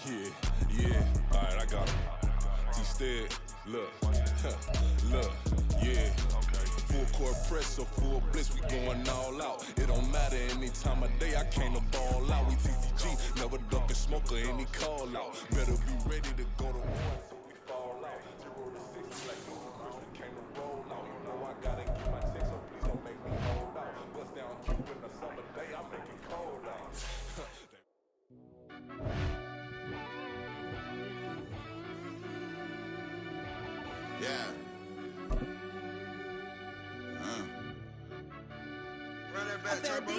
Yeah, all right, I got him. Instead, look, look, yeah. Full court press or full blitz, we going all out. It don't matter any time of day, I came to ball out. We TCG, never duck a smoker, any call out. Better be ready to go to war, so we fall out. 0 to 60 like Luka Christian came to roll out. You know I gotta get my check, so please don't make me hold out. Bust down Cuban a summer day, I make it cold out. Yeah. Run that back, Turbo.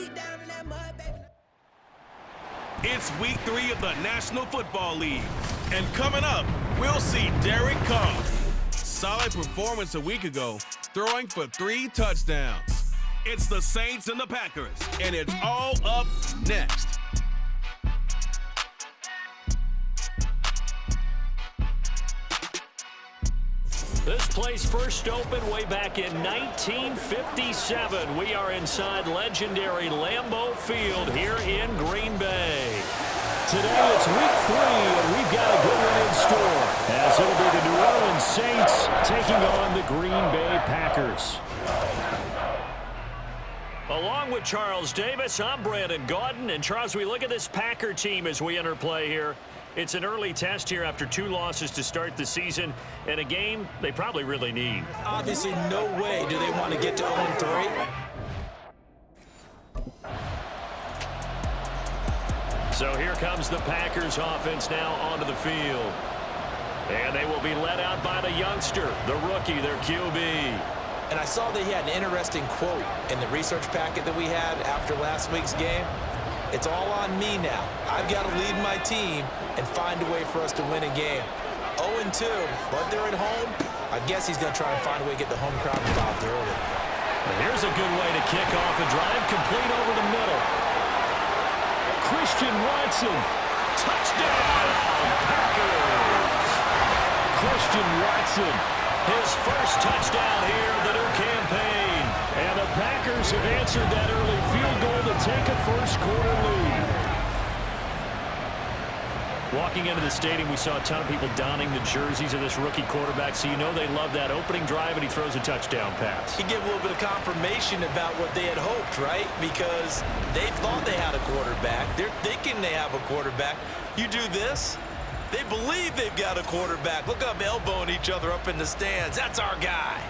It's week 3 of the National Football League. And coming up, we'll see Derek Carr. Solid performance a week ago, throwing for 3 touchdowns. It's the Saints and the Packers, and it's all up next. This place first opened way back in 1957. We are inside legendary Lambeau Field here in Green Bay. Today it's week 3, and we've got a good one in store, as it'll be the New Orleans Saints taking on the Green Bay Packers. Along with Charles Davis, I'm Brandon Gaudin. And Charles, we look at this Packer team as we enter play here. It's an early test here after 2 losses to start the season, and a game they probably really need. Obviously, no way do they want to get to 0-3. So here comes the Packers offense now onto the field. And they will be led out by the youngster, the rookie, their QB. And I saw that he had an interesting quote in the research packet that we had after last week's game. It's all on me now. I've got to lead my team and find a way for us to win a game. 0-2, but they're at home. I guess he's going to try and find a way to get the home crowd involved early. And here's a good way to kick off a drive, complete over the middle. Christian Watson, touchdown, Packers! Christian Watson, his first touchdown here of the new campaign. And the Packers have answered that early field goal to take a first-quarter lead. Walking into the stadium, we saw a ton of people donning the jerseys of this rookie quarterback, so you know they love that opening drive, and he throws a touchdown pass. He gave a little bit of confirmation about what they had hoped, right? Because they thought they had a quarterback. They're thinking they have a quarterback. You do this, they believe they've got a quarterback. Look up, elbowing each other up in the stands. That's our guy.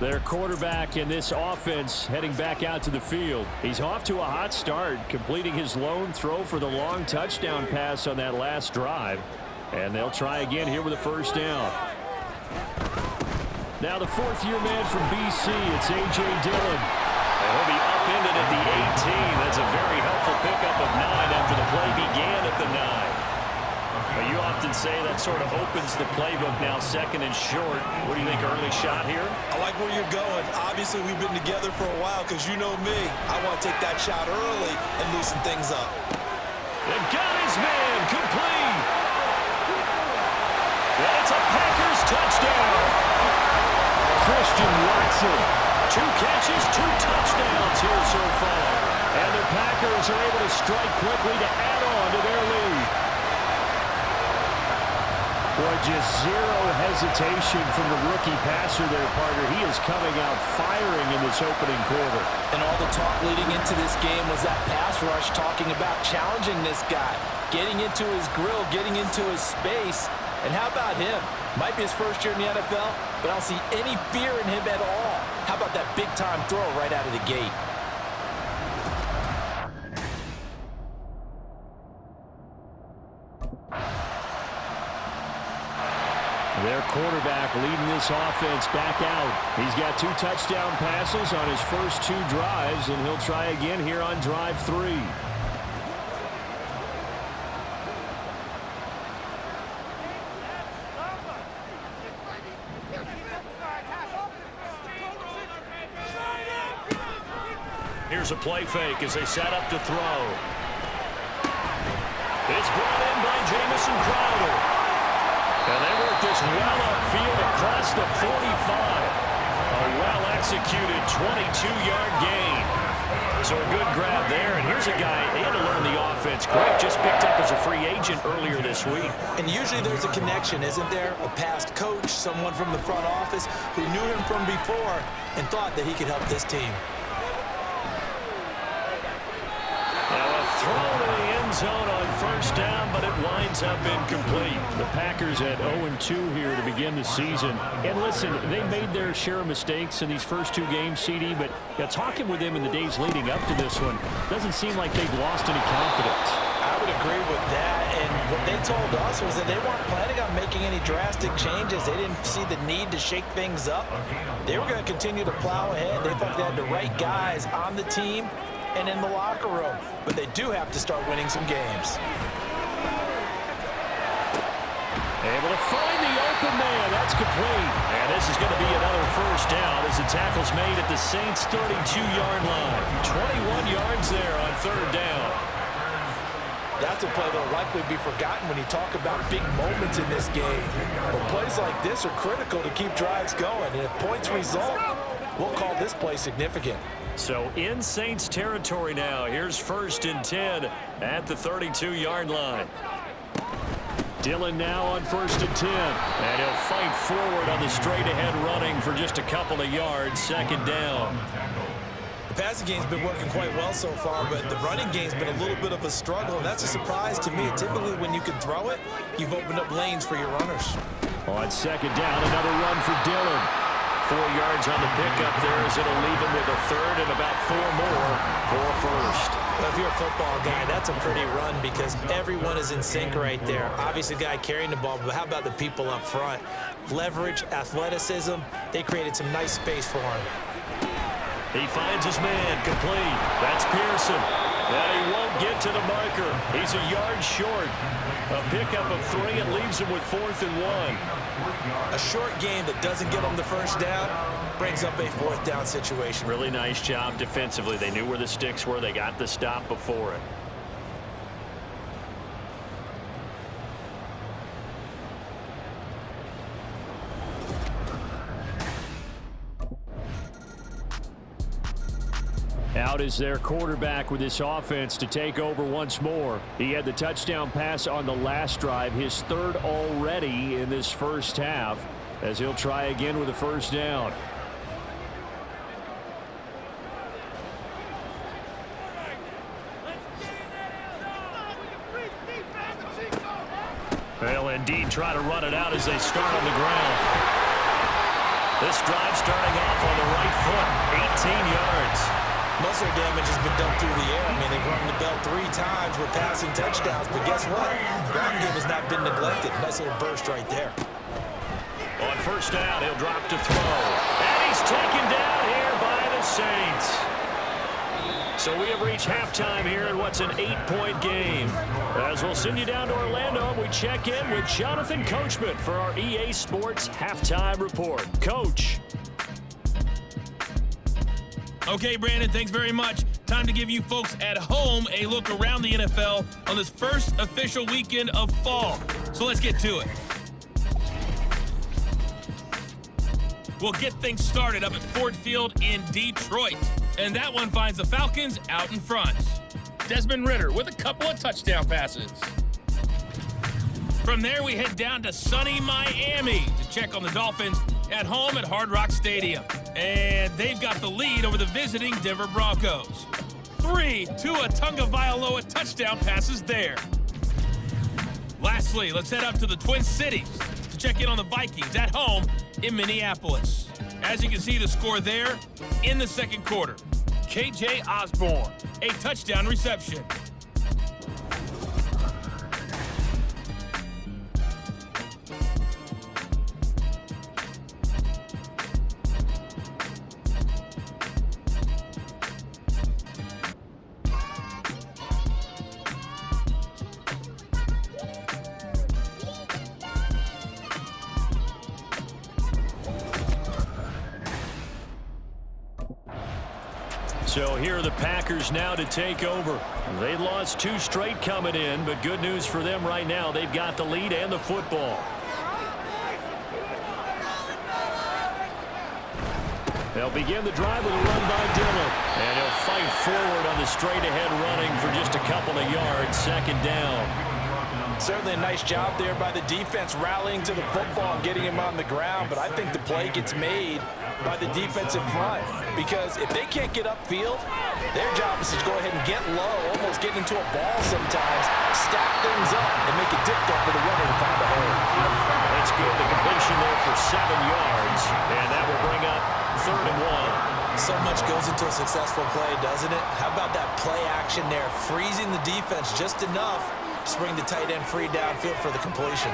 Their quarterback in this offense heading back out to the field. He's off to a hot start, completing his lone throw for the long touchdown pass on that last drive. And they'll try again here with a first down. Now the 4th-year man from BC, it's A.J. Dillon. And he'll be upended at the 18. That's a very helpful pickup of 9 after the play began at the 9. But you often say that sort of opens the playbook now, 2nd and short. What do you think, early shot here? I like where you're going. Obviously, we've been together for a while because you know me. I want to take that shot early and loosen things up. And got his man, complete. And it's a Packers touchdown. Christian Watson, 2 catches, 2 touchdowns here so far. And the Packers are able to strike quickly to add on to their lead. Boy, just zero hesitation from the rookie passer there, partner. He is coming out firing in this opening quarter. And all the talk leading into this game was that pass rush, talking about challenging this guy, getting into his grill, getting into his space. And how about him? Might be his first year in the NFL, but I don't see any fear in him at all. How about that big-time throw right out of the gate? Their quarterback leading this offense back out. He's got 2 touchdown passes on his first 2 drives, and he'll try again here on drive 3. Here's a play fake as they set up to throw. It's brought in by Jamison Crowder. And they across the 45. A well-executed 22-yard gain. So a good grab there, and here's a guy, he had to learn the offense quick, just picked up as a free agent earlier this week. And usually there's a connection, isn't there? A past coach, someone from the front office who knew him from before and thought that he could help this team. Now a throw to the end zone on first down, but it winds up incomplete. The Packers at 0-2 here to begin the season. And listen, they made their share of mistakes in these first two games, CD, but talking with them in the days leading up to this one, doesn't seem like they've lost any confidence. I would agree with that, and what they told us was that they weren't planning on making any drastic changes. They didn't see the need to shake things up. They were going to continue to plow ahead. They thought they had the right guys on the team and in the locker room, but they do have to start winning some games. Able to find the open man. That's complete. And this is going to be another first down as the tackle's made at the Saints' 32-yard line. 21 yards there on third down. That's a play that will likely be forgotten when you talk about big moments in this game. But plays like this are critical to keep drives going. And if points result, we'll call this play significant. So in Saints territory now. Here's 1st and 10 at the 32-yard line. Dillon now on 1st and 10. And he'll fight forward on the straight-ahead running for just a couple of yards. 2nd down. The passing game's been working quite well so far, but the running game's been a little bit of a struggle, and that's a surprise to me. Typically, when you can throw it, you've opened up lanes for your runners. On 2nd down, another run for Dillon. 4 yards on the pickup there as it'll leave him with a third and about 4 more for first. Well, if you're a football guy, that's a pretty run because everyone is in sync right there. Obviously, the guy carrying the ball, but how about the people up front? Leverage, athleticism, they created some nice space for him. He finds his man, complete. That's Pearson. And he won't get to the marker. He's a yard short. A pickup of 3 and leaves him with 4th and 1. A short game that doesn't get him the first down brings up a 4th down situation. Really nice job defensively. They knew where the sticks were. They got the stop before it. Out is their quarterback with this offense to take over once more. He had the touchdown pass on the last drive, his 3rd already in this first half, as he'll try again with a first down. They'll indeed try to run it out as they start on the ground. This drive starting off on the right foot, 18 yards. Most of their damage has been done through the air. I mean, they've rung the bell 3 times with passing touchdowns, but guess what? Ground game has not been neglected. Nice little burst right there. On first down, he'll drop to throw. And he's taken down here by the Saints. So we have reached halftime here in what's an 8-point game. As we'll send you down to Orlando, we check in with Jonathan Coachman for our EA Sports Halftime Report. Coach. Okay, Brandon, thanks very much. Time to give you folks at home a look around the NFL on this first official weekend of fall. So let's get to it. We'll get things started up at Ford Field in Detroit. And that one finds the Falcons out in front. Desmond Ridder with a couple of touchdown passes. From there, we head down to sunny Miami to check on the Dolphins at home at Hard Rock Stadium. And they've got the lead over the visiting Denver Broncos. 3 Tua Tagovailoa touchdown passes there. Lastly, let's head up to the Twin Cities to check in on the Vikings at home in Minneapolis. As you can see, the score there in the second quarter. KJ Osborne, a touchdown reception. So here are the Packers now to take over. They lost 2 straight coming in, but good news for them right now. They've got the lead and the football. They'll begin the drive with a run by Dillon. And he'll fight forward on the straight-ahead running for just a couple of yards. Second down. Certainly a nice job there by the defense rallying to the football and getting him on the ground, but I think the play gets made by the defensive front because if they can't get upfield, their job is to go ahead and get low, almost get into a ball sometimes, stack things up, and make it difficult for the runner to find a hole. That's good. The completion there for 7 yards, and that will bring up 3rd and 1. So much goes into a successful play, doesn't it? How about that play action there, freezing the defense just enough to bring the tight end free downfield for the completion.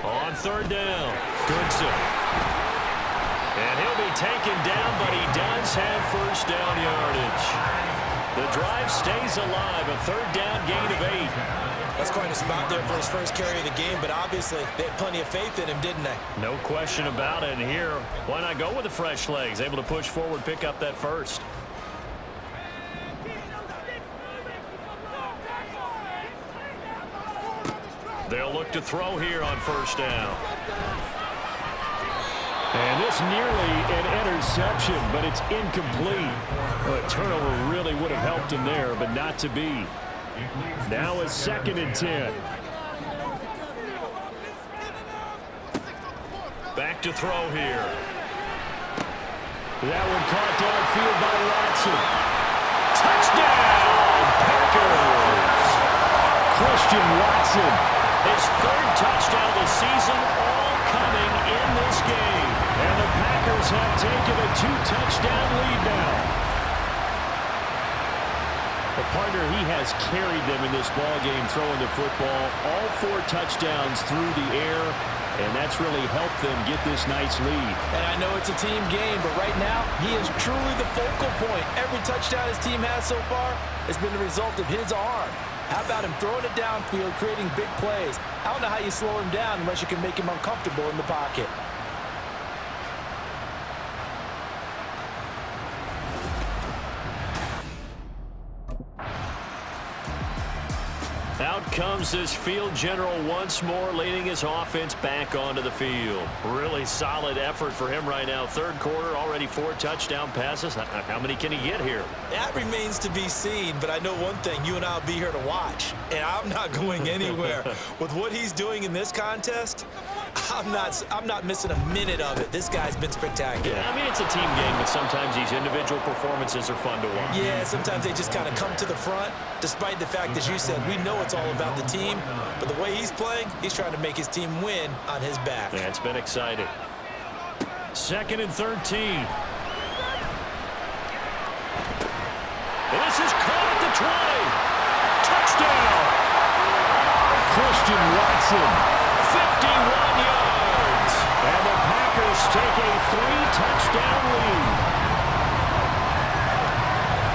On 3rd down, Goodson. And he'll be taken down, but he does have first down yardage. The drive stays alive, a 3rd down gain of 8. That's quite a spot there for his first carry of the game, but obviously they had plenty of faith in him, didn't they? No question about it. And here, why not go with the fresh legs? Able to push forward, pick up that first. They'll look to throw here on first down. And this nearly an interception, but it's incomplete. A turnover really would have helped him there, but not to be. Now it's 2nd and 10. Back to throw here. That one caught downfield by Watson. Touchdown, Packers! Christian Watson. His 3rd touchdown this season, all coming in this game. And the Packers have taken a 2-touchdown lead now. The partner, he has carried them in this ballgame throwing the football. All 4 touchdowns through the air, and that's really helped them get this nice lead. And I know it's a team game, but right now, he is truly the focal point. Every touchdown his team has so far has been the result of his arm. How about him throwing it downfield, creating big plays? I don't know how you slow him down unless you can make him uncomfortable in the pocket. Out comes this field general once more, leading his offense back onto the field. Really solid effort for him right now. 3rd quarter, already 4 touchdown passes. How many can he get here? That remains to be seen, but I know one thing. You and I will be here to watch, and I'm not going anywhere. With what he's doing in this contest, I'm not missing a minute of it. This guy's been spectacular. Yeah, I mean, it's a team game, but sometimes these individual performances are fun to watch. Yeah, sometimes they just kind of come to the front, despite the fact, as you said, we know it's all about the team, but the way he's playing, he's trying to make his team win on his back. Yeah, it's been exciting. 2nd and 13. And this is caught at the 20. Touchdown! Christian Watson, 51 yards. And the Packers take a 3-touchdown lead.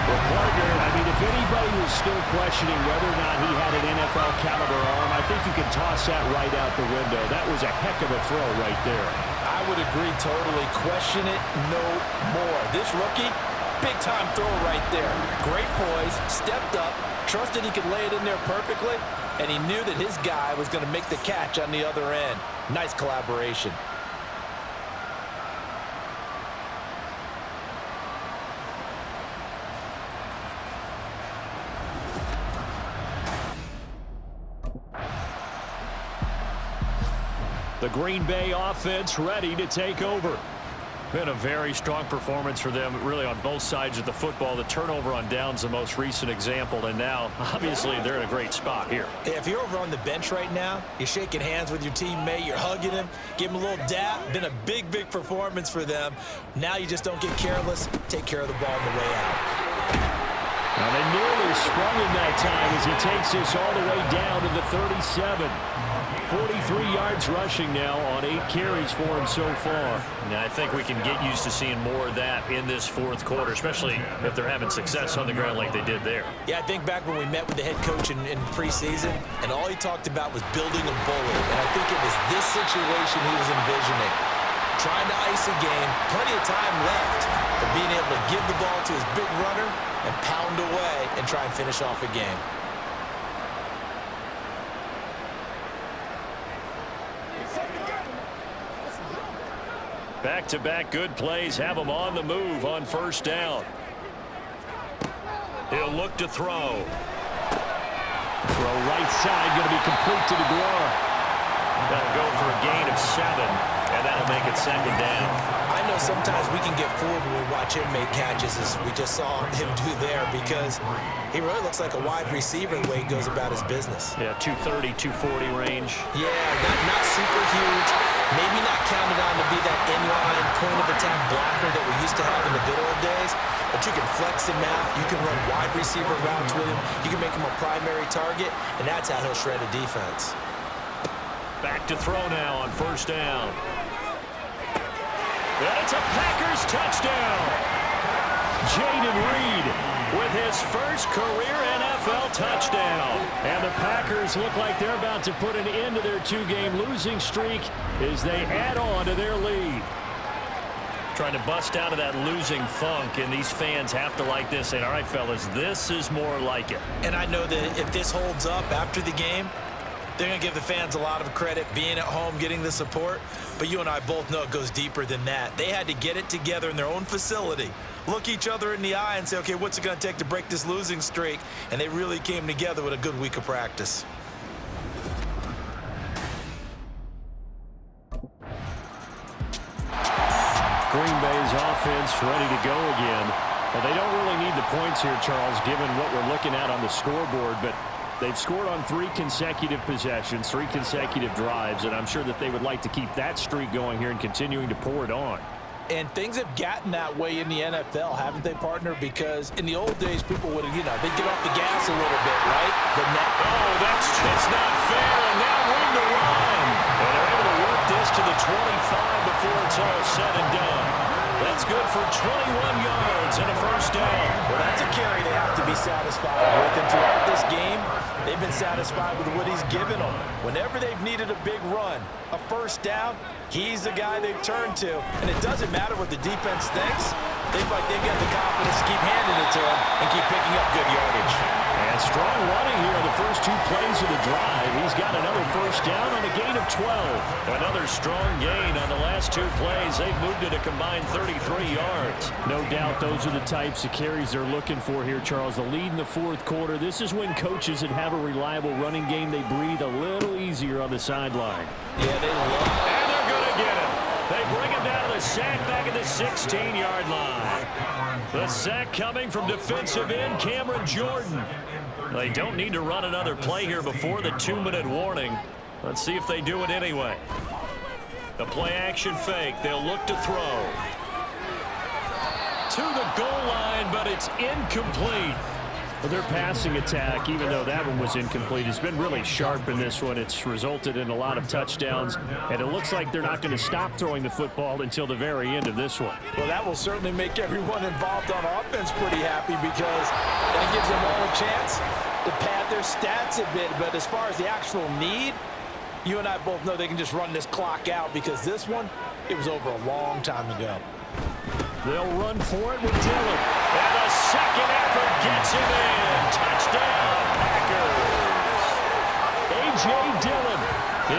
Well, partner, I mean, if anybody was still questioning whether or not he had an NFL caliber arm, I think you can toss that right out the window. That was a heck of a throw right there. I would agree totally. Question it no more. This rookie, big-time throw right there. Great poise, stepped up, trusted he could lay it in there perfectly, and he knew that his guy was going to make the catch on the other end. Nice collaboration. The Green Bay offense ready to take over. Been a very strong performance for them, really, on both sides of the football. The turnover on downs, the most recent example, and now, obviously, they're in a great spot here. If you're over on the bench right now, you're shaking hands with your teammate, you're hugging him, give him a little dap. Been a big, big performance for them. Now you just don't get careless. Take care of the ball on the way out. Now they nearly sprung him that time as he takes this all the way down to the 37. 43 yards rushing now on 8 carries for him so far. Now I think we can get used to seeing more of that in this 4th quarter, especially if they're having success on the ground like they did there. Yeah, I think back when we met with the head coach in preseason, and all he talked about was building a bully. And I think it was this situation he was envisioning. Trying to ice a game, plenty of time left, but being able to give the ball to his big runner and pound away and try and finish off a game. Back-to-back good plays have him on the move on first down. He'll look to throw. Throw right side, going to be complete to DeGuara. That'll go for a gain of 7, and that'll make it second down. I know sometimes we can get fooled when we watch him make catches, as we just saw him do there, because he really looks like a wide receiver the way he goes about his business. Yeah, 230, 240 range. Yeah, not super huge. Maybe not counted on to be that inline point-of-attack blocker that we used to have in the good old days, but you can flex him out. You can run wide receiver routes with him. You can make him a primary target, and that's how he'll shred a defense. Back to throw now on first down. And it's a Packers touchdown. Jaden Reed with his first career NFL touchdown. And the Packers look like they're about to put an end to their 2-game losing streak as they add on to their lead. Trying to bust out of that losing funk, and these fans have to like this. And all right, fellas, this is more like it. And I know that if this holds up after the game, they're going to give the fans a lot of credit, being at home, getting the support. But you and I both know it goes deeper than that. They had to get it together in their own facility, look each other in the eye and say, okay, what's it going to take to break this losing streak? And they really came together with a good week of practice. Green Bay's offense ready to go again. Well, they don't really need the points here, Charles, given what we're looking at on the scoreboard, but they've scored on 3 consecutive possessions, 3 consecutive drives, and I'm sure that they would like to keep that streak going here and continuing to pour it on. And things have gotten that way in the NFL, haven't they, partner? Because in the old days, people would have, they'd get off the gas a little bit, right? But now, oh, that's just not fair, and now room to run. And they're able to work this to the 25 before it's all said and done. That's good for 21 yards and a first down. Well, that's a carry they have to be satisfied with. And throughout this game, they've been satisfied with what he's given them. Whenever they've needed a big run, a first down, he's the guy they've turned to. And it doesn't matter what the defense thinks. They've got the confidence to keep handing it to him and keep picking up good yardage. And strong running here on the first 2 plays of the drive. He's got another first down on a gain of 12. Another strong gain on the last 2 plays. They've moved it a combined 33 yards. No doubt those are the types of carries they're looking for here, Charles. The lead in the 4th quarter. This is when coaches that have a reliable running game, they breathe a little easier on the sideline. Yeah, they love it. And they're going to get it. They bring him down to the sack back at the 16-yard line. The sack coming from defensive end Cameron Jordan. They don't need to run another play here before the 2-minute warning. Let's see if they do it anyway. The play-action fake. They'll look to throw. To the goal line, but it's incomplete. Well, their passing attack, even though that one was incomplete, has been really sharp in this one. It's resulted in a lot of touchdowns, and it looks like they're not going to stop throwing the football until the very end of this one. Well, that will certainly make everyone involved on offense pretty happy, because that gives them all a chance to pad their stats a bit. But as far as the actual need, you and I both know they can just run this clock out, because this one, it was over a long time ago. They'll run for it with Dillon. And a second effort gets him in. Touchdown, Packers. A.J. Dillon,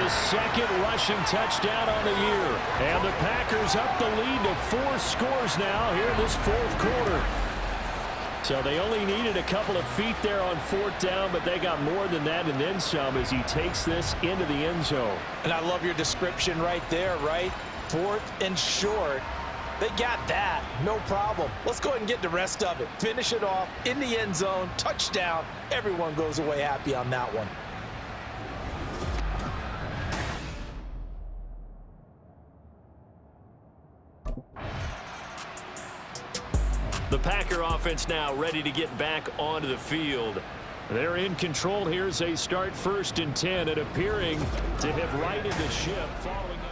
his second rushing touchdown on the year. And the Packers up the lead to 4 scores now here in this 4th quarter. So they only needed a couple of feet there on 4th down, but they got more than that and then some as he takes this into the end zone. And I love your description right there, right? 4th and short. They got that. No problem. Let's go ahead and get the rest of it. Finish it off in the end zone. Touchdown. Everyone goes away happy on that one. The Packer offense now ready to get back onto the field. They're in control here as they start 1st and 10 and appearing to have righted the ship following up.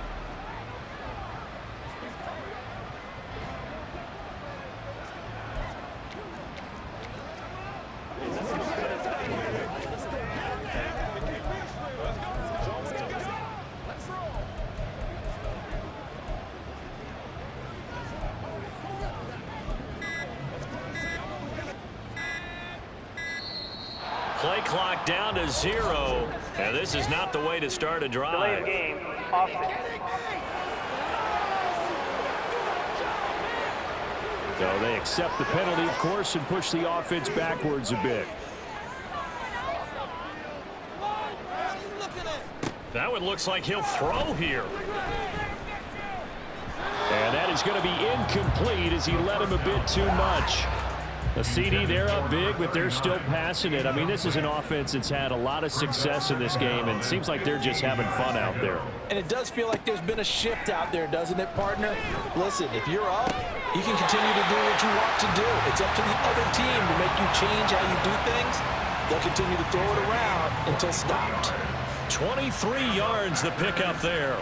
Play clock down to 0, and this is not the way to start a drive. Delay of game, offset. So they accept the penalty, of course, and push the offense backwards a bit. That one looks like he'll throw here. And that is going to be incomplete as he led him a bit too much. A CD, they're up big, but they're still passing it. I mean, this is an offense that's had a lot of success in this game, and it seems like they're just having fun out there. And it does feel like there's been a shift out there, doesn't it, partner? Listen, if you're up, you can continue to do what you want to do. It's up to the other team to make you change how you do things. They'll continue to throw it around until stopped. 23 yards the pickup there.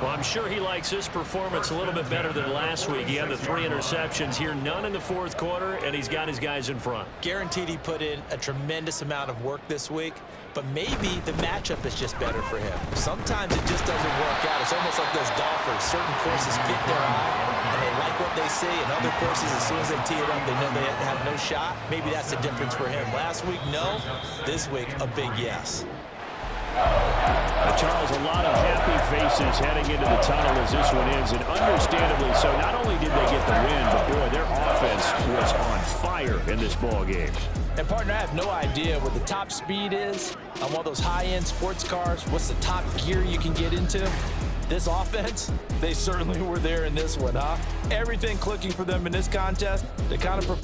Well, I'm sure he likes his performance a little bit better than last week. He had the 3 interceptions here, none in the fourth quarter, and he's got his guys in front. Guaranteed he put in a tremendous amount of work this week, but maybe the matchup is just better for him. Sometimes it just doesn't work out. It's almost like those golfers. Certain courses fit their eye, and they like what they see, and other courses, as soon as they tee it up, they know they have no shot. Maybe that's the difference for him. Last week, no. This week, a big yes. Charles, a lot of happy faces heading into the tunnel as this one ends, and understandably so. Not only did they get the win, but boy, their offense was on fire in this ball game. And partner, I have no idea what the top speed is on one of those high-end sports cars. What's the top gear you can get into? This offense, they certainly were there in this one, huh? Everything clicking for them in this contest. They kind of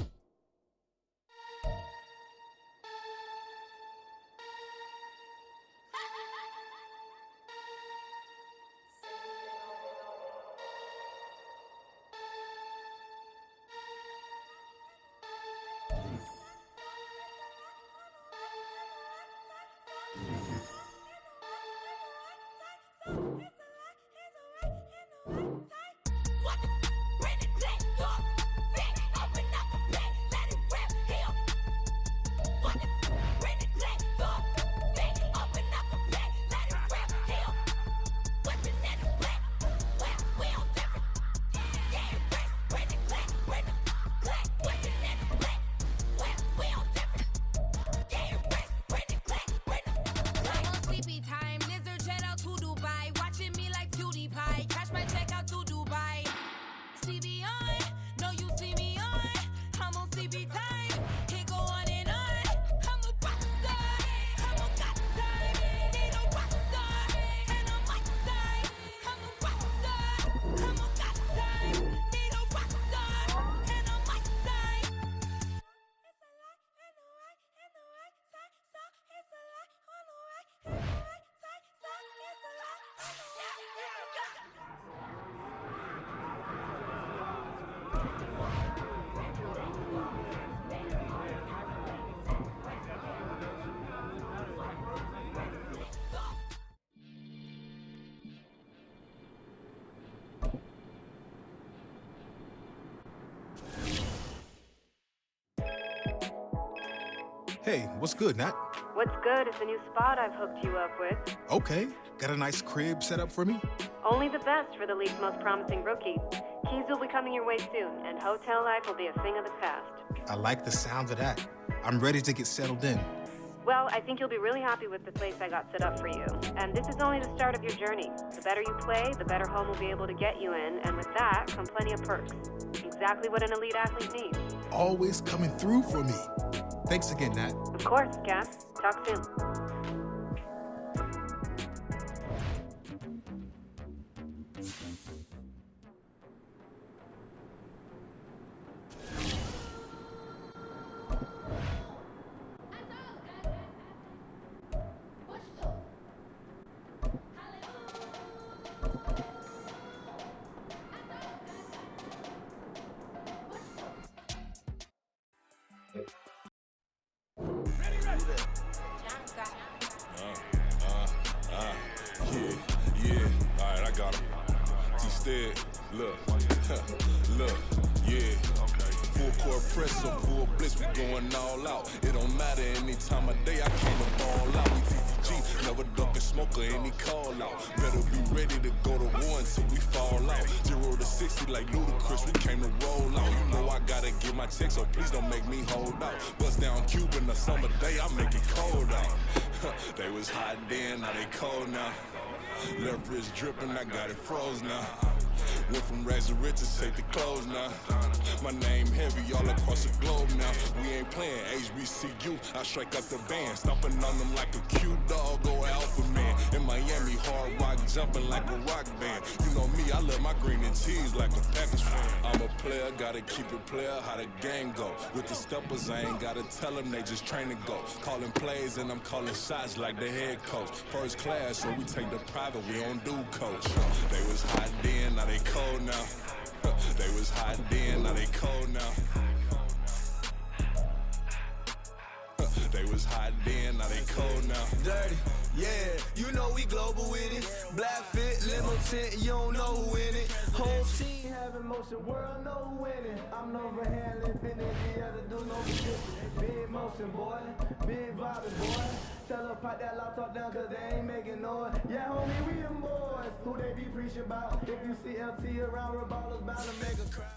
Hey, what's good, Nat? What's good is the new spot I've hooked you up with. Okay, got a nice crib set up for me? Only the best for the league's most promising rookie. Keys will be coming your way soon, and hotel life will be a thing of the past. I like the sound of that. I'm ready to get settled in. Well, I think you'll be really happy with the place I got set up for you. And this is only the start of your journey. The better you play, the better home will be able to get you in, and with that come plenty of perks. Exactly what an elite athlete needs. Always coming through for me. Thanks again, Nat. Of course, Cap. Talk soon. Look, yeah. Full court press or full blitz, we going all out. It don't matter any time of day, I came to ball out. We TTG, never duck a smoke or any call out. Better be ready to go to war until we fall out. 0 to 60 like Ludacris, we came to roll out. You know I gotta get my check, so please don't make me hold out. Bust down Cuban a summer day, I make it cold out. They was hot then, now they cold now. Left wrist dripping, I got it froze now. Went from rags to riches, take the clothes now. My name heavy all across the globe now. We ain't playing HBCU, I strike out the band. Stomping on them like a cute dog or alpha man. In Miami, hard rock jumping like a rock band. You know me, I love my green and cheese like a Packers fan. I'm a player, gotta keep it player, how the game go. With the steppers, I ain't gotta tell them, they just train to go. Calling plays and I'm calling shots like the head coach. First class, so we take the private, we don't do coach. They was hot then, now they cold now. They was hot then, now they cold now. They was hot then, now they cold now. Dirty, yeah, you know we global with it. Black fit, limo tint, you don't know who in it. Whole team having motion, world no winning. I'm no handling, infinity, other do no resistance. Big motion, boy, big vibing, boy. Tell her pipe that laptop down, cause they ain't making noise. Yeah, homie, we them boys, who they be preaching about. If you see LT around, reballer's bound to make a crowd.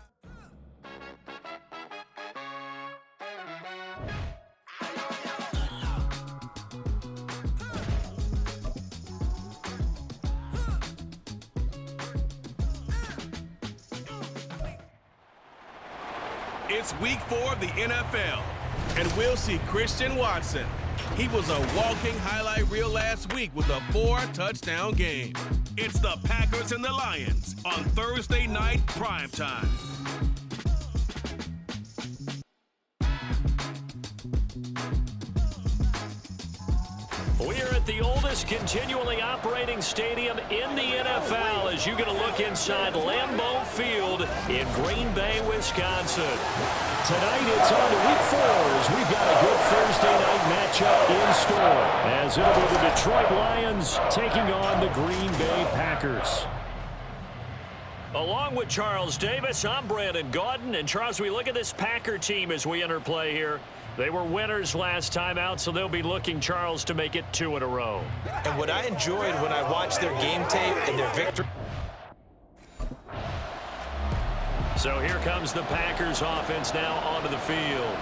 It's week 4 of the NFL, and we'll see Christian Watson. He was a walking highlight reel last week with a 4-touchdown game. It's the Packers and the Lions on Thursday night primetime. We are at the oldest continually operating stadium in the NFL as you get a look inside Lambeau Field in Green Bay, Wisconsin. Tonight it's on to week 4 as we've got a good Thursday night matchup in store as it'll be the Detroit Lions taking on the Green Bay Packers. Along with Charles Davis, I'm Brandon Gaudin. And Charles, we look at this Packer team as we enter play here. They were winners last time out, so they'll be looking, Charles, to make it 2 in a row. And what I enjoyed when I watched their game tape and their victory. So here comes the Packers offense now onto the field.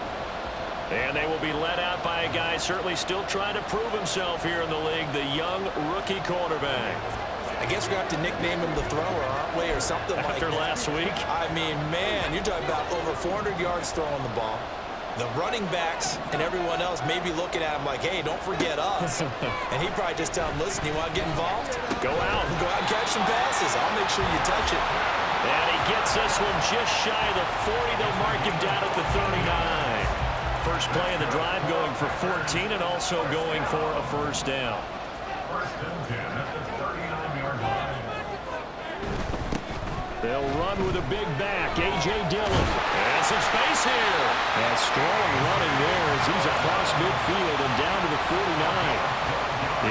And they will be led out by a guy certainly still trying to prove himself here in the league, the young rookie quarterback. I guess we're going to have to nickname him the thrower, aren't we, or something like that. After last week? I mean, man, you're talking about over 400 yards throwing the ball. The running backs and everyone else may be looking at him like, hey, don't forget us. And he probably just tell him, listen, you want to get involved? Go out. Go out and catch some passes. I'll make sure you touch it. And he gets this one just shy of the 40. They'll mark him down at the 39. First play of the drive going for 14 and also going for a first down. First and 10 at the 39-yard line. They'll run with a big back, A.J. Dillon. And some space here. And strong running there as he's across midfield and down to the 49.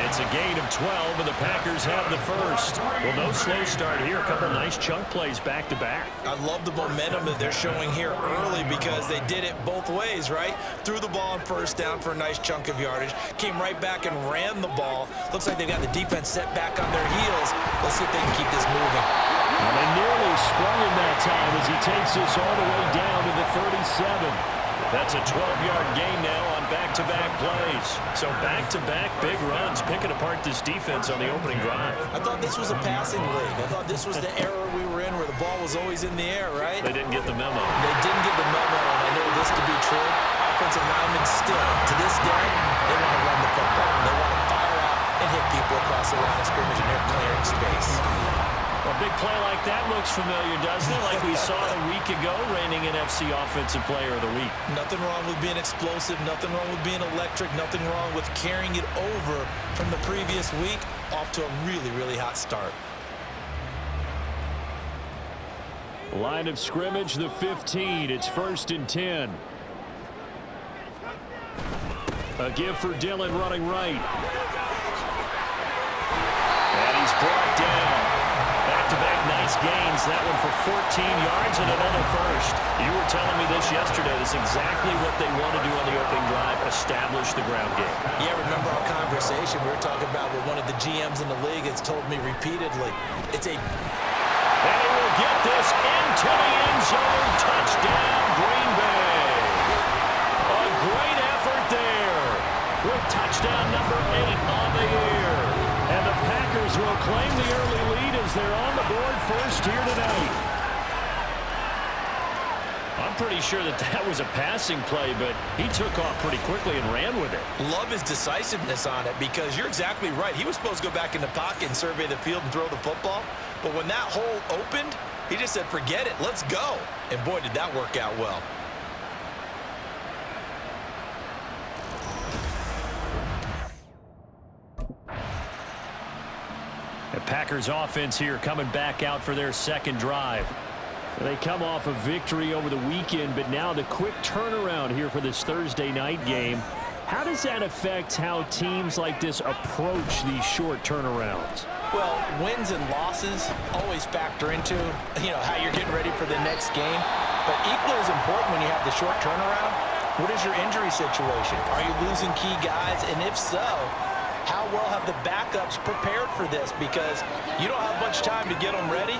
It's a gain of 12, and the Packers have the first. Well, no slow start here. A couple nice chunk plays back-to-back. I love the momentum that they're showing here early because they did it both ways, right? Threw the ball on first down for a nice chunk of yardage. Came right back and ran the ball. Looks like they've got the defense set back on their heels. Let's see if they can keep this moving. And they nearly sprung him that time as he takes this all the way down to the 37. That's a 12-yard gain now on back-to-back plays. So back-to-back big runs, picking apart this defense on the opening drive. I thought this was a passing league. I thought this was the era we were in where the ball was always in the air, right? They didn't get the memo. They didn't get the memo, and I know this to be true. Offensive linemen still, to this day, they want to run the football. They want to fire out and hit people across the line of scrimmage, and they're clearing space. A big play like that looks familiar, doesn't it? Like we saw a week ago, reigning NFC Offensive Player of the Week. Nothing wrong with being explosive. Nothing wrong with being electric. Nothing wrong with carrying it over from the previous week off to a really, really hot start. Line of scrimmage, the 15. It's 1st and 10. A give for Dillon running right. And he's brought down. Back-to-back nice gains. That one for 14 yards and another first. You were telling me this yesterday. This is exactly what they want to do on the opening drive, establish the ground game. Yeah, remember our conversation. We were talking about what one of the GMs in the league has told me repeatedly. It's a... And he will get this into the end zone. Touchdown, Green Bay. A great effort there with touchdown number 8 on the year. And the Packers Packers will claim the early lead as they're on the board first here tonight. I'm pretty sure that was a passing play, but he took off pretty quickly and ran with it. Love his decisiveness on it because you're exactly right. He was supposed to go back in the pocket and survey the field and throw the football. But when that hole opened, he just said, forget it, let's go. And boy, did that work out well. The Packers offense here coming back out for their second drive. They come off a victory over the weekend, but now the quick turnaround here for this Thursday night game. How does that affect how teams like this approach these short turnarounds? Well, wins and losses always factor into, how you're getting ready for the next game. But equally as important when you have the short turnaround, what is your injury situation? Are you losing key guys? And if so, how well have the backups prepared for this? Because you don't have much time to get them ready.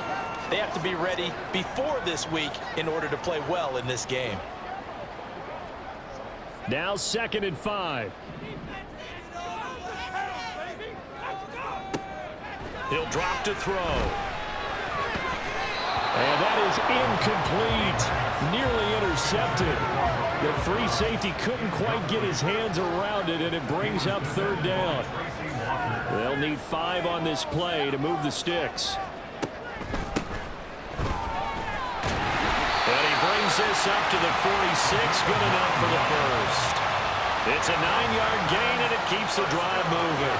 They have to be ready before this week in order to play well in this game. Now 2nd and 5. He'll drop to throw. And that is incomplete. Nearly intercepted. The free safety couldn't quite get his hands around it, and it brings up 3rd down. They'll need 5 on this play to move the sticks. And he brings this up to the 46. Good enough for the first. It's a 9-yard gain, and it keeps the drive moving.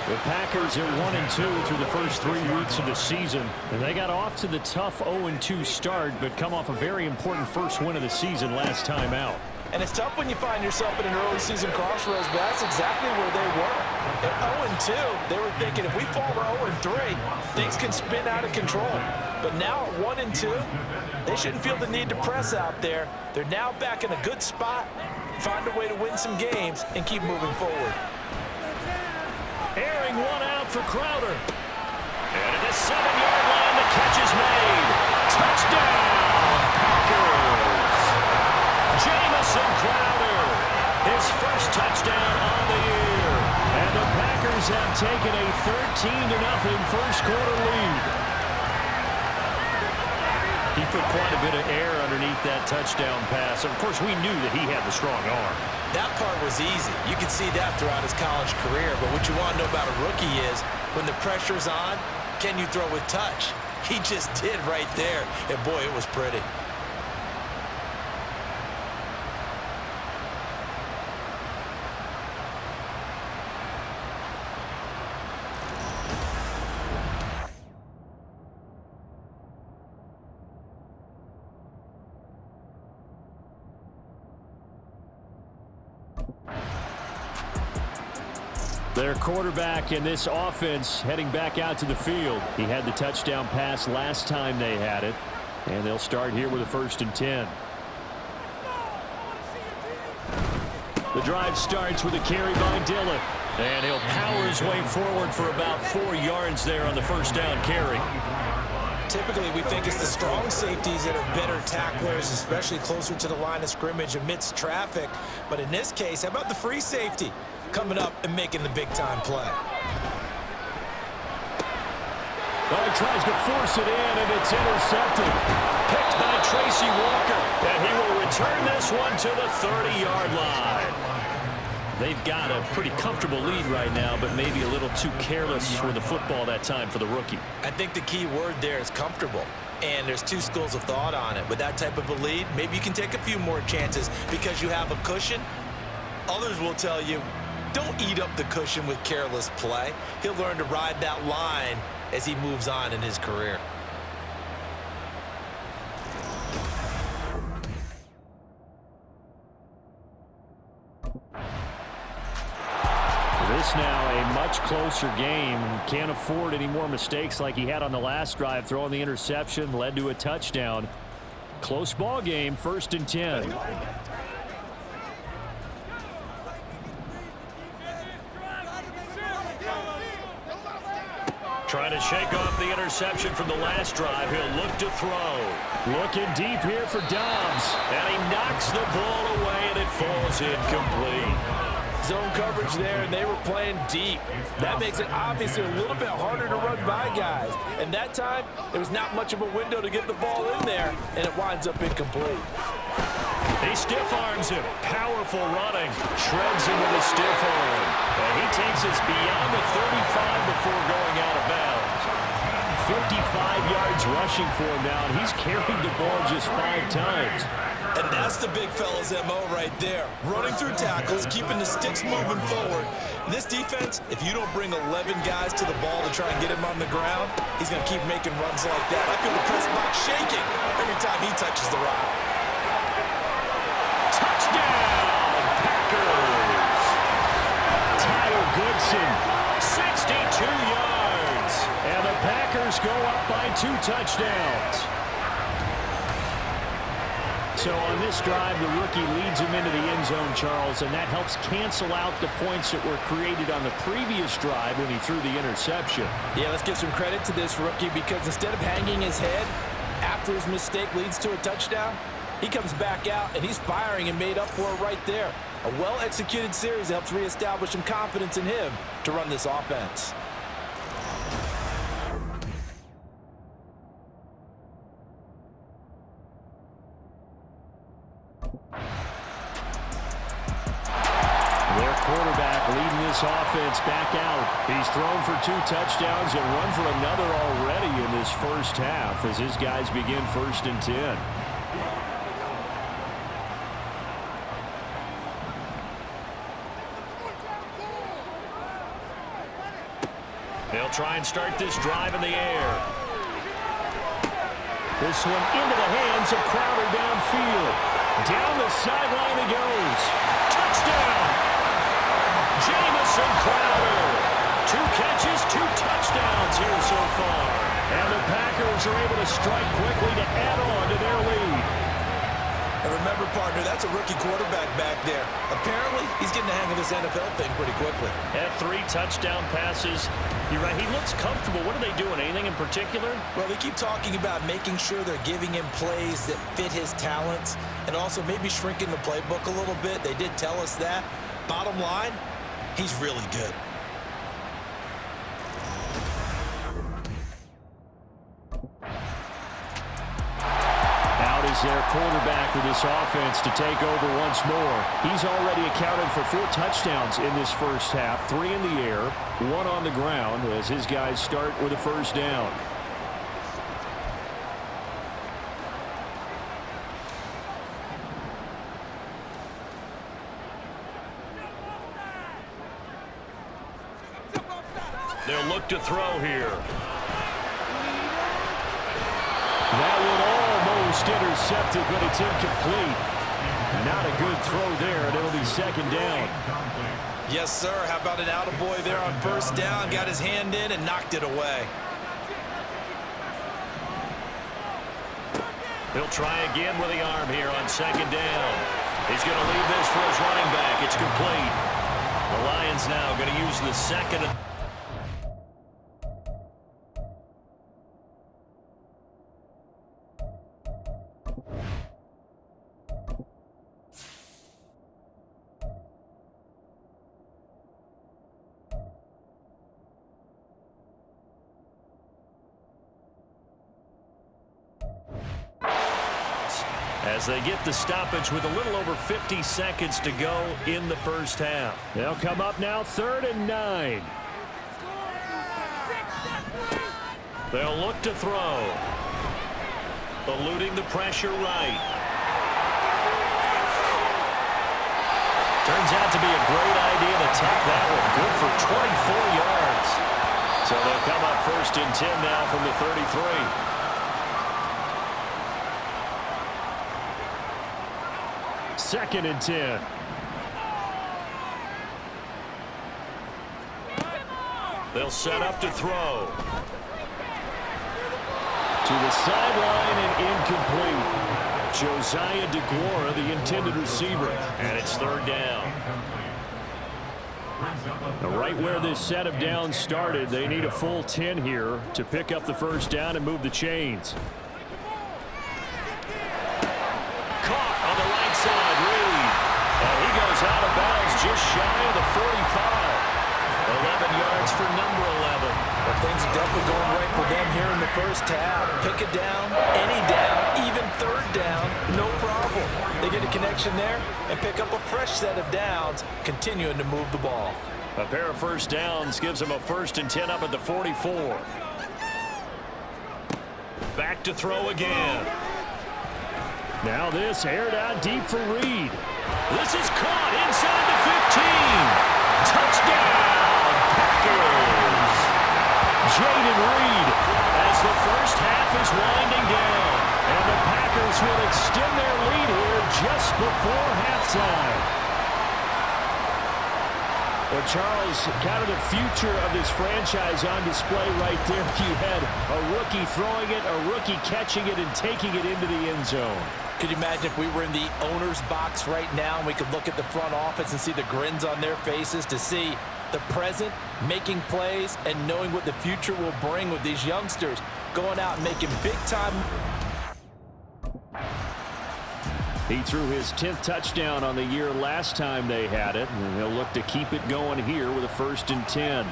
The Packers are 1-2 through the first 3 weeks of the season, and they got off to the tough 0-2 start, but come off a very important first win of the season last time out. And it's tough when you find yourself in an early season crossroads, but that's exactly where they were. At 0-2, they were thinking if we fall to 0-3, things can spin out of control. But now at 1-2, they shouldn't feel the need to press out there. They're now back in a good spot, find a way to win some games, and keep moving forward. Airing one out for Crowder. And at the 7-yard line, the catch is made. Touchdown, Packers. Jamison Crowder, his first touchdown on the year. And the Packers have taken a 13-0 first quarter lead. He put quite a bit of air underneath that touchdown pass. Of course, we knew that he had the strong arm. That part was easy. You can see that throughout his college career. But what you want to know about a rookie is when the pressure's on, can you throw with touch? He just did right there. And boy, it was pretty. Their quarterback in this offense heading back out to the field. He had the touchdown pass last time they had it. And they'll start here with a 1st and 10. The drive starts with a carry by Dillon. And he'll power his way forward for about 4 yards there on the first down carry. Typically, we think it's the strong safeties that are better tacklers, especially closer to the line of scrimmage amidst traffic. But in this case, how about the free safety coming up and making the big-time play? Well, he tries to force it in, and it's intercepted. Picked by Tracy Walker. And he will return this one to the 30-yard line. They've got a pretty comfortable lead right now, but maybe a little too careless with the football that time for the rookie. I think the key word there is comfortable. And there's 2 schools of thought on it. With that type of a lead, maybe you can take a few more chances because you have a cushion. Others will tell you, don't eat up the cushion with careless play. He'll learn to ride that line as he moves on in his career. This now a much closer game. Can't afford any more mistakes like he had on the last drive. Throwing the interception led to a touchdown. Close ball game, 1st and 10. Trying to shake off the interception from the last drive. He'll look to throw. Looking deep here for Dobbs. And he knocks the ball away, and it falls incomplete. Zone coverage there, and they were playing deep. That makes it obviously a little bit harder to run by guys. And that time, there was not much of a window to get the ball in there, and it winds up incomplete. He stiff arms him. Powerful running. Shreds him with a stiff arm. And he takes us beyond the 35 before going out of bounds. 55 yards rushing for him now, and he's carried the ball just 5 times. And that's the big fella's MO right there. Running through tackles, keeping the sticks moving forward. This defense, if you don't bring 11 guys to the ball to try and get him on the ground, he's going to keep making runs like that. I feel the press box shaking every time he touches the rock. Touchdown, Packers! Tyler Goodson, 62 yards. And the Packers go up by 2 touchdowns. So on this drive, the rookie leads him into the end zone, Charles, and that helps cancel out the points that were created on the previous drive when he threw the interception. Yeah, let's give some credit to this rookie because instead of hanging his head after his mistake leads to a touchdown, he comes back out and he's firing and made up for it right there. A well-executed series helps reestablish some confidence in him to run this offense. Their quarterback leading this offense back out. He's thrown for 2 touchdowns and run for another already in this first half as his guys begin 1st and 10. They'll try and start this drive in the air. This one into the hands of Crowder downfield. Down the sideline he goes. Touchdown! Jamison Crowder. 2 catches, 2 touchdowns here so far. And the Packers are able to strike quickly to add on to their lead. And remember, partner, that's a rookie quarterback back there. Apparently, he's getting the hang of this NFL thing pretty quickly. Had 3 touchdown passes. You're right, he looks comfortable. What are they doing? Anything in particular? Well, they keep talking about making sure they're giving him plays that fit his talents and also maybe shrinking the playbook a little bit. They did tell us that. Bottom line, he's really good. Is their quarterback with this offense to take over once more. He's already accounted for 4 touchdowns in this first half, 3 in the air, 1 on the ground as his guys start with a 1st down. They'll look to throw here. That one almost intercepted, but it's incomplete. Not a good throw there, and it'll be 2nd down. Yes, sir. How about an attaboy there on 1st down? Got his hand in and knocked it away. He'll try again with the arm here on 2nd down. He's going to leave this for his running back. It's complete. The Lions now going to use the 2nd. As they get the stoppage with a little over 50 seconds to go in the first half. They'll come up now 3rd and 9. They'll look to throw. Eluding the pressure right. Turns out to be a great idea to tuck that one. Good for 24 yards. So they'll come up 1st and 10 now from the 33. 2nd and 10. They'll set up to throw. To the sideline and incomplete. Josiah DeGuara, the intended receiver. And it's 3rd down. Now, right where this set of downs started, they need a full 10 here to pick up the 1st down and move the chains. Caught on the right side, Reed. And he goes out of bounds just shy of the 45. 11 yards for number 11. Well, things are definitely going right for them here in the first half. Pick it down, any down, even third down, no problem. They get a connection there and pick up a fresh set of downs, continuing to move the ball. A pair of first downs gives them a 1st and 10 up at the 44. Back to throw again. Now this aired out deep for Reed. This is caught inside the 15. Touchdown, Packers. Jaden Reed as the first half is winding down. And the Packers will extend their lead here just before halftime. Well, Charles, kind of the future of this franchise on display right there. You had a rookie throwing it, a rookie catching it, and taking it into the end zone. Could you imagine if we were in the owner's box right now and we could look at the front office and see the grins on their faces, to see the present making plays and knowing what the future will bring with these youngsters going out and making big-time. He threw his 10th touchdown on the year last time they had it, and he'll look to keep it going here with a 1st and 10.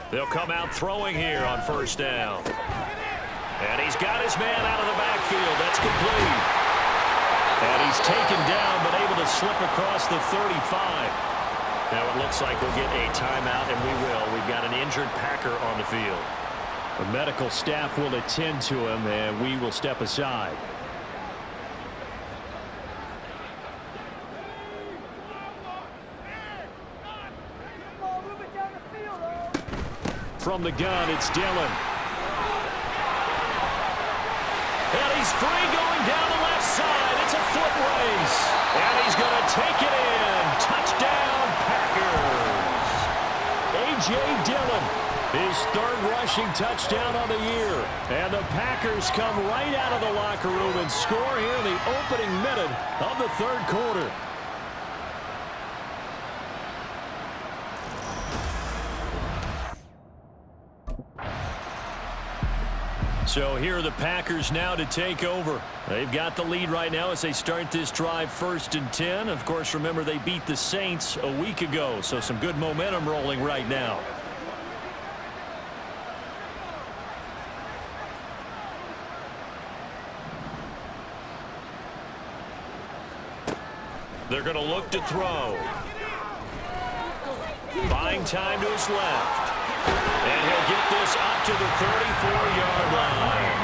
They'll come out throwing here on 1st down. And he's got his man out of the backfield. That's complete. And he's taken down, but able to slip across the 35. Now it looks like we'll get a timeout, and we will. We've got an injured Packer on the field. The medical staff will attend to him, and we will step aside. From the gun, it's Dillon. And he's free going down the left side. It's a foot race. And he's going to take it in. Touchdown, Packers. A.J. Dillon, his 3rd rushing touchdown on the year. And the Packers come right out of the locker room and score here in the opening minute of the 3rd quarter. So here are the Packers now to take over. They've got the lead right now as they start this drive 1st and 10. Of course, remember they beat the Saints a week ago, so some good momentum rolling right now. They're going to look to throw. Buying time to his left. And he'll get this up to the 34-yard line.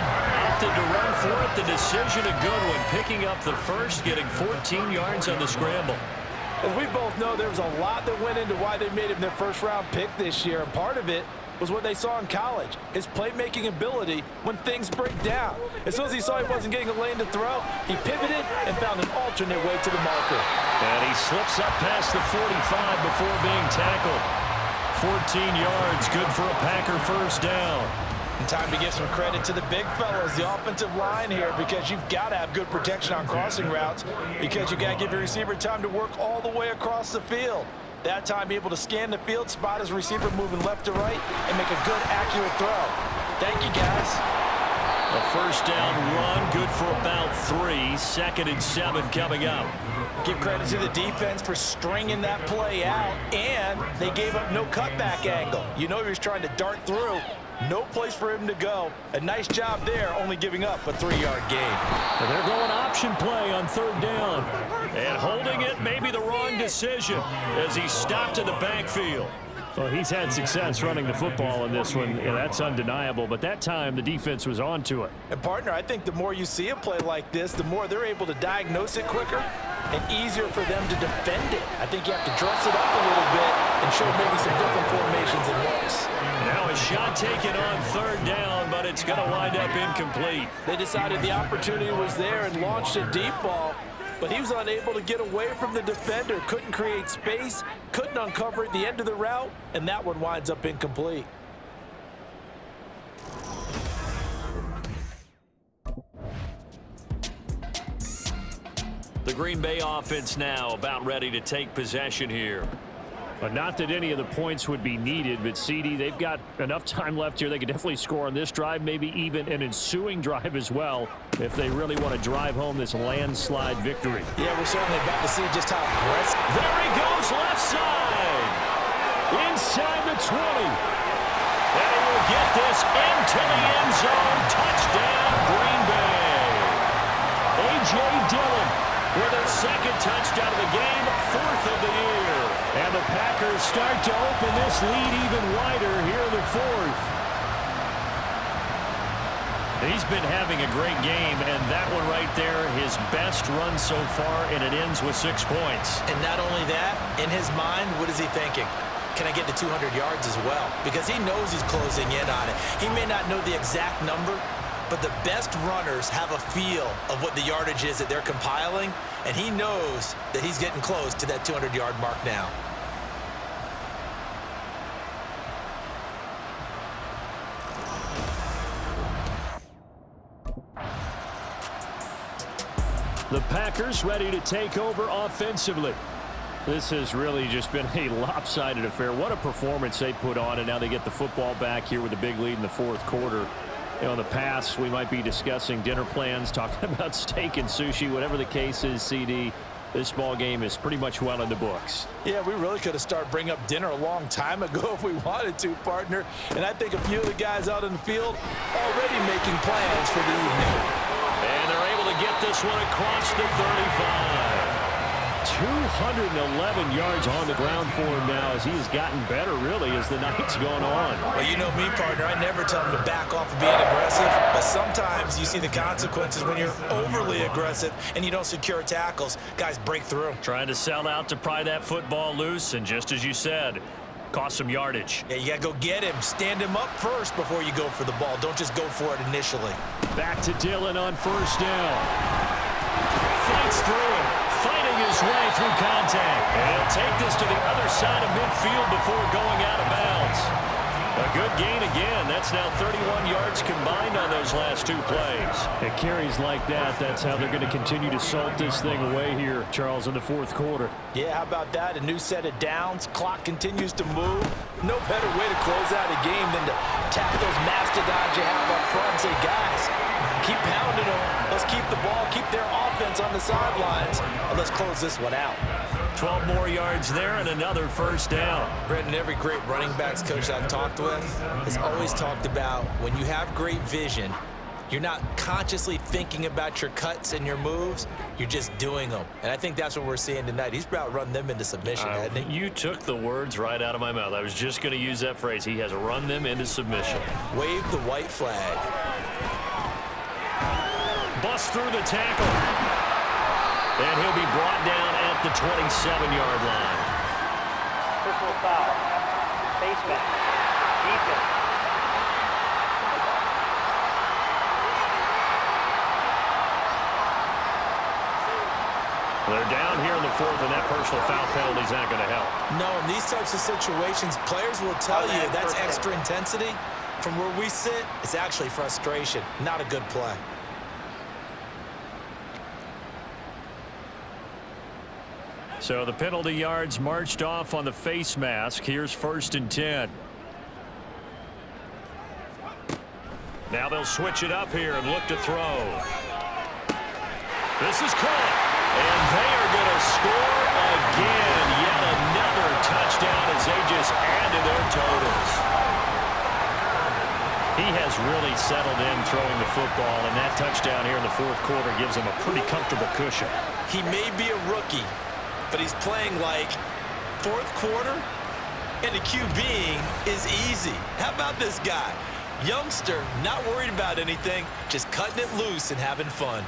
Opted to run for it. The decision a good one. Picking up the first, getting 14 yards on the scramble. As we both know, there was a lot that went into why they made him their first-round pick this year. And part of it was what they saw in college, his playmaking ability when things break down. As soon as he saw he wasn't getting a lane to throw, he pivoted and found an alternate way to the marker. And he slips up past the 45 before being tackled. 14 yards, good for a Packer 1st down. And time to give some credit to the big fellows, the offensive line here, because you've got to have good protection on crossing routes, because you've got to give your receiver time to work all the way across the field. That time, be able to scan the field, spot his receiver moving left to right, and make a good, accurate throw. Thank you, guys. A 1st down run, good for about 3. 2nd and 7 coming up. Give credit to the defense for stringing that play out, and they gave up no cutback angle. You know he was trying to dart through. No place for him to go. A nice job there, only giving up a 3-yard gain. And they're going option play on 3rd down. And holding it may be the wrong decision as he stopped in the backfield. Well, he's had success running the football in this one. Yeah, that's undeniable. But that time, the defense was on to it. And, partner, I think the more you see a play like this, the more they're able to diagnose it quicker and easier for them to defend it. I think you have to dress it up a little bit and show maybe some different formations and looks. Now a shot taken on 3rd down, but it's going to wind up incomplete. They decided the opportunity was there and launched a deep ball, but he was unable to get away from the defender, couldn't create space, couldn't uncover at the end of the route, and that one winds up incomplete. The Green Bay offense now about ready to take possession here. But not that any of the points would be needed, but CD, they've got enough time left here. They could definitely score on this drive, maybe even an ensuing drive as well, if they really want to drive home this landslide victory. Yeah, we're certainly about to see just how aggressive. There he goes, left side. Inside the 20. And he will get this into the end zone. Touchdown, Green Bay. A.J. Dillon with his second touchdown of the game, 4th of the year. And the Packers start to open this lead even wider here in the 4th. He's been having a great game, and that one right there, his best run so far, and it ends with 6 points. And not only that, in his mind, what is he thinking? Can I get to 200 yards as well? Because he knows he's closing in on it. He may not know the exact number, but the best runners have a feel of what the yardage is that they're compiling, and he knows that he's getting close to that 200-yard mark now. The Packers ready to take over offensively. This has really just been a lopsided affair. What a performance they put on, and now they get the football back here with a big lead in the 4th quarter. You know, in the past, we might be discussing dinner plans, talking about steak and sushi, whatever the case is, CD. This ball game is pretty much well in the books. Yeah, we really could have started bringing up dinner a long time ago if we wanted to, partner. And I think a few of the guys out in the field already making plans for the evening. And they're able to get this one across the 35. 211 yards on the ground for him now as he has gotten better, really, as the night's going on. Well, you know me, partner. I never tell him to back off of being aggressive, but sometimes you see the consequences when you're overly aggressive and you don't secure tackles. Guys break through. Trying to sell out to pry that football loose, and just as you said, cost some yardage. Yeah, you got to go get him. Stand him up first before you go for the ball. Don't just go for it initially. Back to Dillon on 1st down. Fights through it. Fighting his way through contact. And he'll take this to the other side of midfield before going out of bounds. A good gain again. That's now 31 yards combined on those last 2 plays. It carries like that. That's how they're going to continue to salt this thing away here, Charles, in the 4th quarter. Yeah, how about that? A new set of downs. Clock continues to move. No better way to close out a game than to tap those mastodons you have up front and say, guys, keep pounding them. Let's keep the ball, keep their offense on the sidelines, and let's close this one out. 12 more yards there and another 1st down. Brendan, every great running backs coach I've talked with has always talked about when you have great vision, you're not consciously thinking about your cuts and your moves, you're just doing them. And I think that's what we're seeing tonight. He's about run them into submission, hasn't he? You took the words right out of my mouth. I was just going to use that phrase. He has run them into submission. Wave the white flag. Bust through the tackle. And he'll be brought down at the 27-yard line. Personal foul. Face mask. Defense. They're down here in the 4th, and that personal foul penalty is not going to help. No, in these types of situations, players will tell you that's extra intensity. From where we sit, it's actually frustration, not a good play. So the penalty yards marched off on the face mask. Here's 1st and 10. Now they'll switch it up here and look to throw. This is caught. And they are going to score again. Yet another touchdown as they just add to their totals. He has really settled in throwing the football, and that touchdown here in the 4th quarter gives him a pretty comfortable cushion. He may be a rookie, but he's playing like 4th quarter, and the QBing is easy. How about this guy? Youngster, not worried about anything, just cutting it loose and having fun.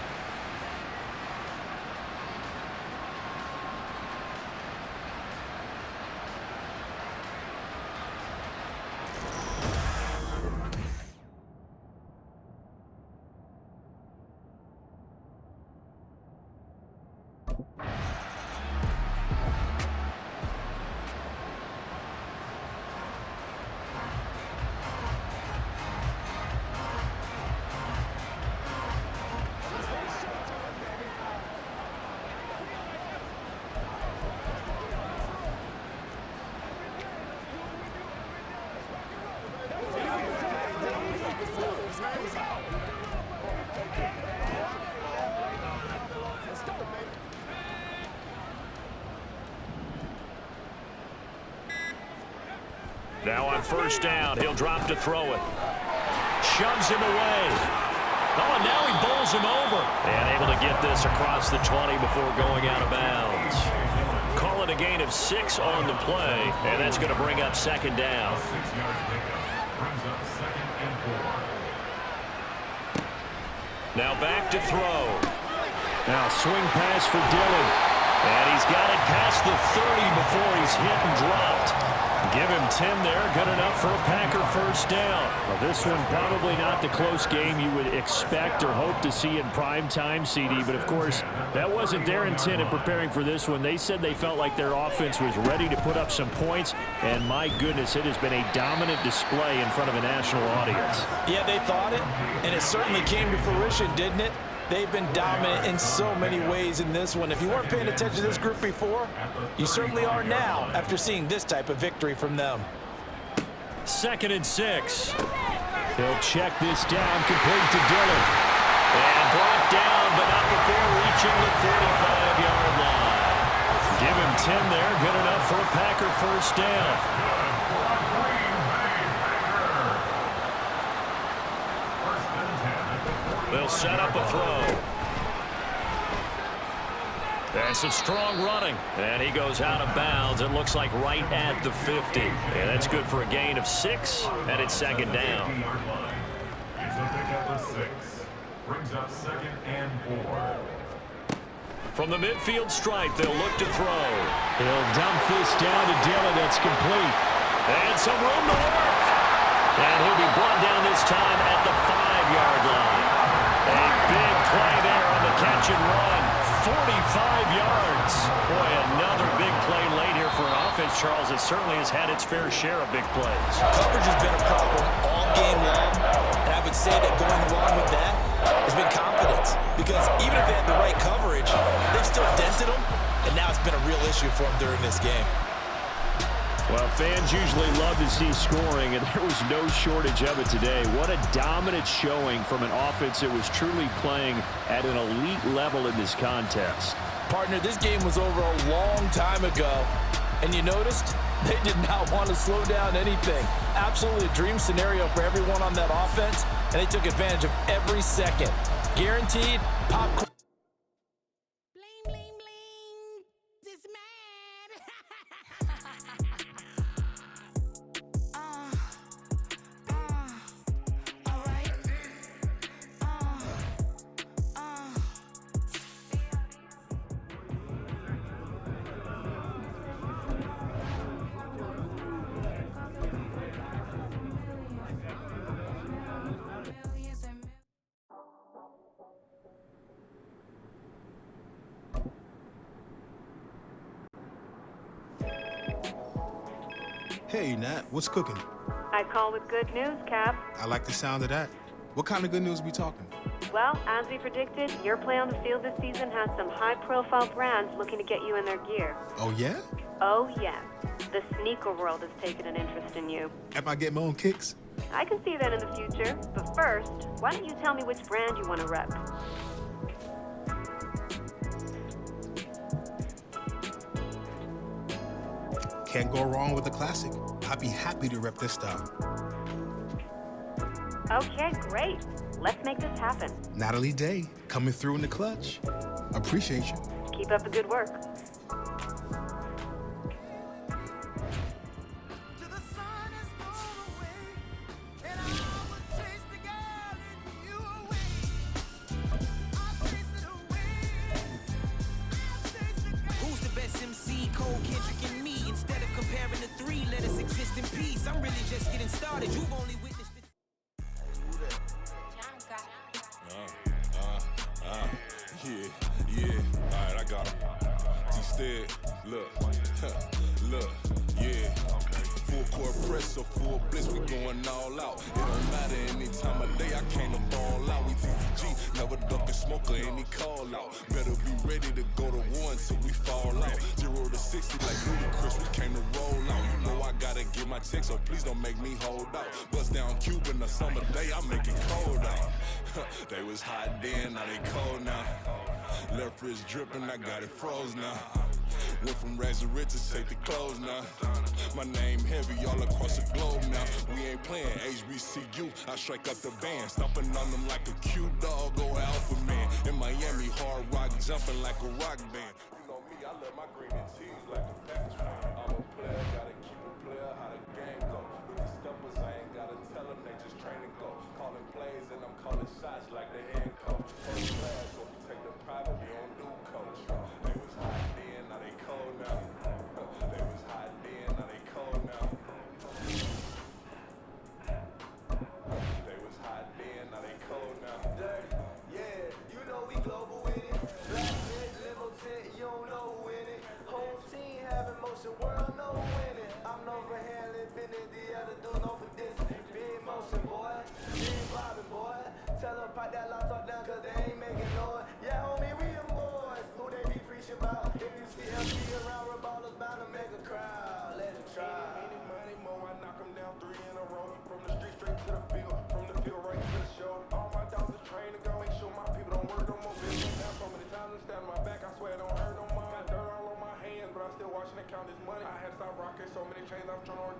Now on first down, he'll drop to throw it. Shoves him away. Oh, and now he bowls him over. And able to get this across the 20 before going out of bounds. Call it a gain of 6 on the play, and that's going to bring up second down. Now back to throw. Now swing pass for Dillon. And he's got it past the 30 before he's hit and dropped. Give him 10 there. Good enough for a Packer first down. Well, this one probably not the close game you would expect or hope to see in prime time, CD. But, of course, that wasn't their intent in preparing for this one. They said they felt like their offense was ready to put up some points. And, my goodness, it has been a dominant display in front of a national audience. Yeah, they thought it, and it certainly came to fruition, didn't it? They've been dominant in so many ways in this one. If you weren't paying attention to this group before, you certainly are now after seeing this type of victory from them. 2nd and 6. He'll check this down, complete to Dillon. And brought down, but not before reaching the 45-yard line. Give him 10 there, good enough for a Packer first down. They'll set up a throw. That's some strong running. And he goes out of bounds. It looks like right at the 50. And that's good for a gain of 6. And it's second down. It's a pickup of 6. Brings up 2nd and 4. From the midfield stripe, they'll look to throw. He'll dump this down to Dillon. That's complete. And some room to work. And he'll be brought down this time at the 5-yard line. A big play there on the catch and run. 45 yards. Boy, another big play late here for an offense, Charles, that certainly has had its fair share of big plays. Coverage has been a problem all game long, and I would say that going along with that has been confidence. Because even if they had the right coverage, they've still dented them, and now it's been a real issue for them during this game. Well, fans usually love to see scoring, and there was no shortage of it today. What a dominant showing from an offense that was truly playing at an elite level in this contest. Partner, this game was over a long time ago, and you noticed they did not want to slow down anything. Absolutely a dream scenario for everyone on that offense, and they took advantage of every second. Guaranteed popcorn. Hey, Nat, what's cooking? I call with good news, Cap. I like the sound of that. What kind of good news we talking? Well, as we predicted, your play on the field this season has some high-profile brands looking to get you in their gear. Oh, yeah? Oh, yes. The sneaker world has taken an interest in you. Am I getting my own kicks? I can see that in the future. But first, why don't you tell me which brand you want to rep? Can't go wrong with a classic. I'd be happy to rep this style. Okay, great. Let's make this happen. Natalie Day, coming through in the clutch. Appreciate you. Keep up the good work. I'm really just getting started. You've only witnessed it. Yeah. All right, I got him. Instead, look, yeah. Full court press, so full blitz, we going all out. It don't matter any time of day, I came to ball out. We TCG, never duck a smoker, any call out. Better be ready to go to war until we fall out. 0 to 60 like Ludacris, we came to roll out. You know I gotta get my check, so please don't make me hold out. Bust down Cuban a summer day, I make it cold out. They was hot then, now they cold now. Left wrist dripping, I got it froze now. Went from rags to riches, take the clothes now. My name heavy all across the globe now. We ain't playing HBCU, I strike up the band. Stomping on them like a cute dog, go alpha man. In Miami, hard rock, jumping like a rock band. You know me, I love my green and tees like a Packers fan. I'm a player, gotta keep a player, how the game go. With the steppers, I ain't gotta tell them, they just train and go. Calling plays and I'm calling shots like the head coach. First class, so if you take the private, we don't do coach. They was hot then, now they cold now. They was hot then, now they cold now. They was hot then, now they cold now. Dirty, yeah, you know we global with it. Black fit, limo tent, you don't know who in it. Whole team having motion, world know who in it. I'm known for handling business, the other dude known for this. Big motion, boy, big bobbing, boy. Tell them pipe that laptop down, cause they ain't making noise. Yeah, homie, we them boys, who they be preaching about. If you see LC around, Reballer's bound to make a crowd. Let it try. Any money, more, I knock them down 3 in a row. From the street straight to the field, from the field right to the show. All my dogs are trained to go, make sure my people don't work no more. Been down so many times and stand on my back, I swear it don't hurt no more. Got dirt all on my hands, but I'm still watching it count this money. I had to stop rocking so many chains, I'm trying to work